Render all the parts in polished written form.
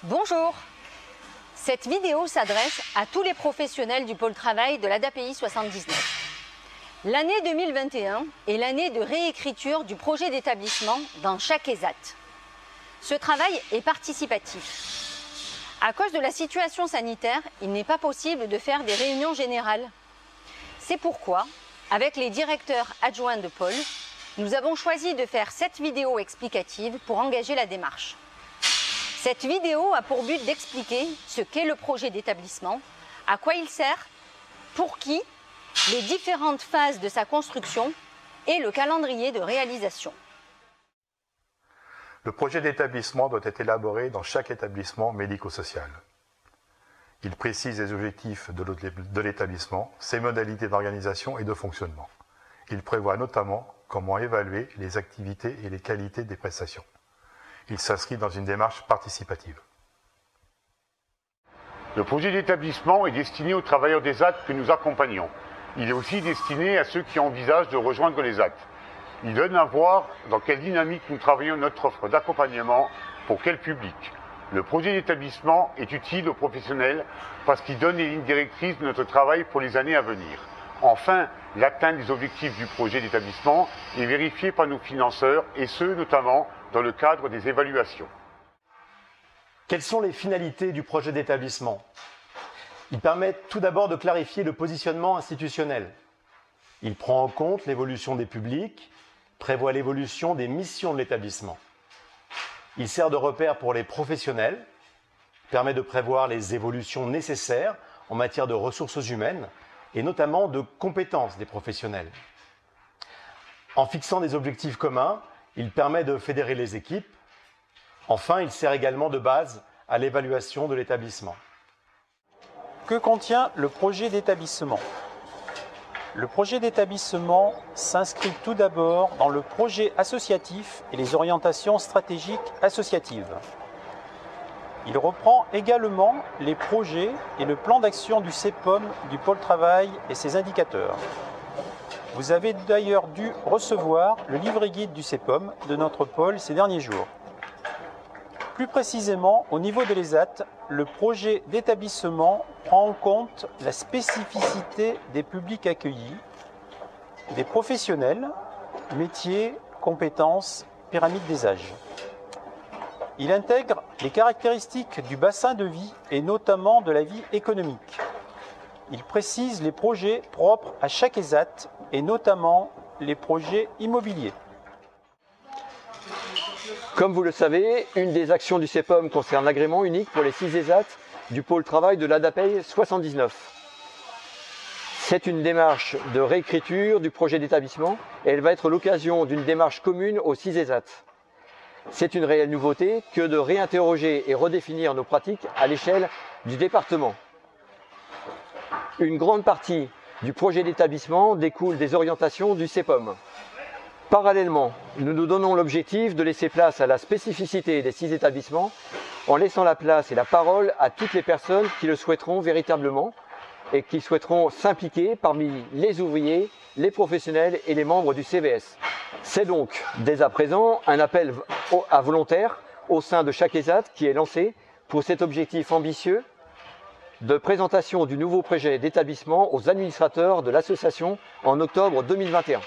Bonjour. Cette vidéo s'adresse à tous les professionnels du pôle travail de l'ADAPI 79. L'année 2021 est l'année de réécriture du projet d'établissement dans chaque ESAT. Ce travail est participatif. À cause de la situation sanitaire, il n'est pas possible de faire des réunions générales. C'est pourquoi, avec les directeurs adjoints de pôle, nous avons choisi de faire cette vidéo explicative pour engager la démarche. Cette vidéo a pour but d'expliquer ce qu'est le projet d'établissement, à quoi il sert, pour qui, les différentes phases de sa construction et le calendrier de réalisation. Le projet d'établissement doit être élaboré dans chaque établissement médico-social. Il précise les objectifs de l'établissement, ses modalités d'organisation et de fonctionnement. Il prévoit notamment comment évaluer les activités et les qualités des prestations. Il s'inscrit dans une démarche participative. Le projet d'établissement est destiné aux travailleurs des ESAT que nous accompagnons. Il est aussi destiné à ceux qui envisagent de rejoindre les ESAT. Il donne à voir dans quelle dynamique nous travaillons notre offre d'accompagnement pour quel public. Le projet d'établissement est utile aux professionnels parce qu'il donne les lignes directrices de notre travail pour les années à venir. Enfin, l'atteinte des objectifs du projet d'établissement est vérifiée par nos financeurs et ce, notamment, dans le cadre des évaluations. Quelles sont les finalités du projet d'établissement? Il permet tout d'abord de clarifier le positionnement institutionnel. Il prend en compte l'évolution des publics, prévoit l'évolution des missions de l'établissement. Il sert de repère pour les professionnels, permet de prévoir les évolutions nécessaires en matière de ressources humaines et notamment de compétences des professionnels. En fixant des objectifs communs, il permet de fédérer les équipes. Enfin, il sert également de base à l'évaluation de l'établissement. Que contient le projet d'établissement? Le projet d'établissement s'inscrit tout d'abord dans le projet associatif et les orientations stratégiques associatives. Il reprend également les projets et le plan d'action du CEPOM, du pôle travail et ses indicateurs. Vous avez d'ailleurs dû recevoir le livret guide du CEPOM de notre pôle ces derniers jours. Plus précisément, au niveau de l'ESAT, le projet d'établissement prend en compte la spécificité des publics accueillis, des professionnels, métiers, compétences, pyramide des âges. Il intègre les caractéristiques du bassin de vie et notamment de la vie économique. Il précise les projets propres à chaque ESAT et notamment les projets immobiliers. Comme vous le savez, une des actions du CEPOM concerne l'agrément unique pour les 6 ESAT du pôle travail de l'ADAPI 79. C'est une démarche de réécriture du projet d'établissement et elle va être l'occasion d'une démarche commune aux 6 ESAT. C'est une réelle nouveauté que de réinterroger et redéfinir nos pratiques à l'échelle du département. Une grande partie du projet d'établissement découle des orientations du CEPOM. Parallèlement, nous nous donnons l'objectif de laisser place à la spécificité des 6 établissements en laissant la place et la parole à toutes les personnes qui le souhaiteront véritablement et qui souhaiteront s'impliquer parmi les ouvriers, les professionnels et les membres du CVS. C'est donc dès à présent un appel à volontaires au sein de chaque ESAT qui est lancé pour cet objectif ambitieux de présentation du nouveau projet d'établissement aux administrateurs de l'association en octobre 2021.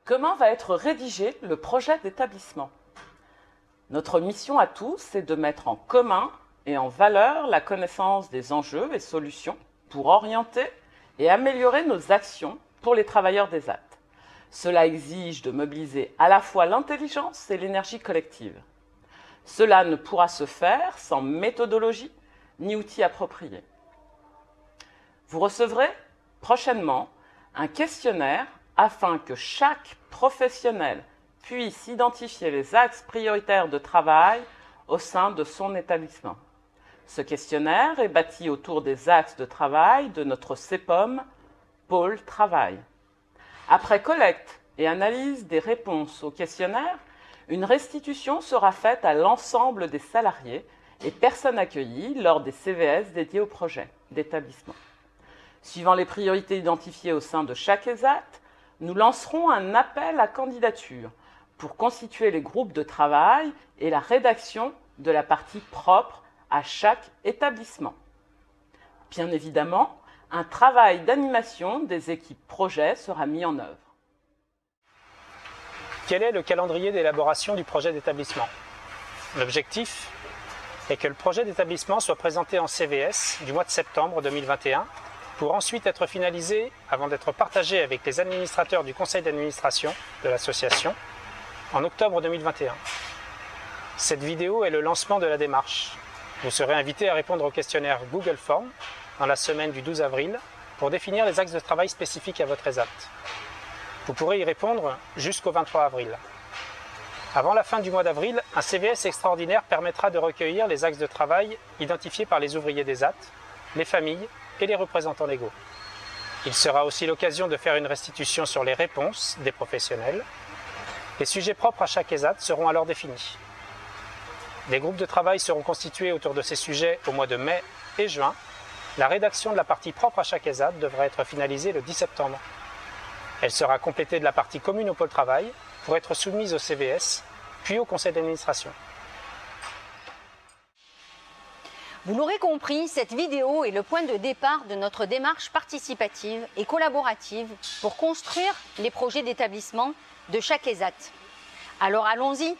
Comment va être rédigé le projet d'établissement? Notre mission à tous est de mettre en commun et en valeur la connaissance des enjeux et solutions pour orienter et améliorer nos actions pour les travailleurs des ESAT. Cela exige de mobiliser à la fois l'intelligence et l'énergie collective. Cela ne pourra se faire sans méthodologie ni outils appropriés. Vous recevrez prochainement un questionnaire afin que chaque professionnel puisse identifier les axes prioritaires de travail au sein de son établissement. Ce questionnaire est bâti autour des axes de travail de notre CEPOM, pôle travail. Après collecte et analyse des réponses au questionnaire, une restitution sera faite à l'ensemble des salariés et personnes accueillies lors des CVS dédiés au projet d'établissement. Suivant les priorités identifiées au sein de chaque ESAT, nous lancerons un appel à candidature pour constituer les groupes de travail et la rédaction de la partie propre à chaque établissement. Bien évidemment, un travail d'animation des équipes projet sera mis en œuvre. Quel est le calendrier d'élaboration du projet d'établissement? L'objectif est que le projet d'établissement soit présenté en CVS du mois de septembre 2021 pour ensuite être finalisé avant d'être partagé avec les administrateurs du conseil d'administration de l'association en octobre 2021. Cette vidéo est le lancement de la démarche. Vous serez invité à répondre au questionnaire Google Form dans la semaine du 12 avril pour définir les axes de travail spécifiques à votre ESAT. Vous pourrez y répondre jusqu'au 23 avril. Avant la fin du mois d'avril, un CVS extraordinaire permettra de recueillir les axes de travail identifiés par les ouvriers des ESAT, les familles et les représentants légaux. Il sera aussi l'occasion de faire une restitution sur les réponses des professionnels. Les sujets propres à chaque ESAT seront alors définis. Des groupes de travail seront constitués autour de ces sujets au mois de mai et juin. La rédaction de la partie propre à chaque ESAT devra être finalisée le 10 septembre. Elle sera complétée de la partie commune au pôle travail pour être soumise au CVS, puis au conseil d'administration. Vous l'aurez compris, cette vidéo est le point de départ de notre démarche participative et collaborative pour construire les projets d'établissement de chaque ESAT. Alors allons-y,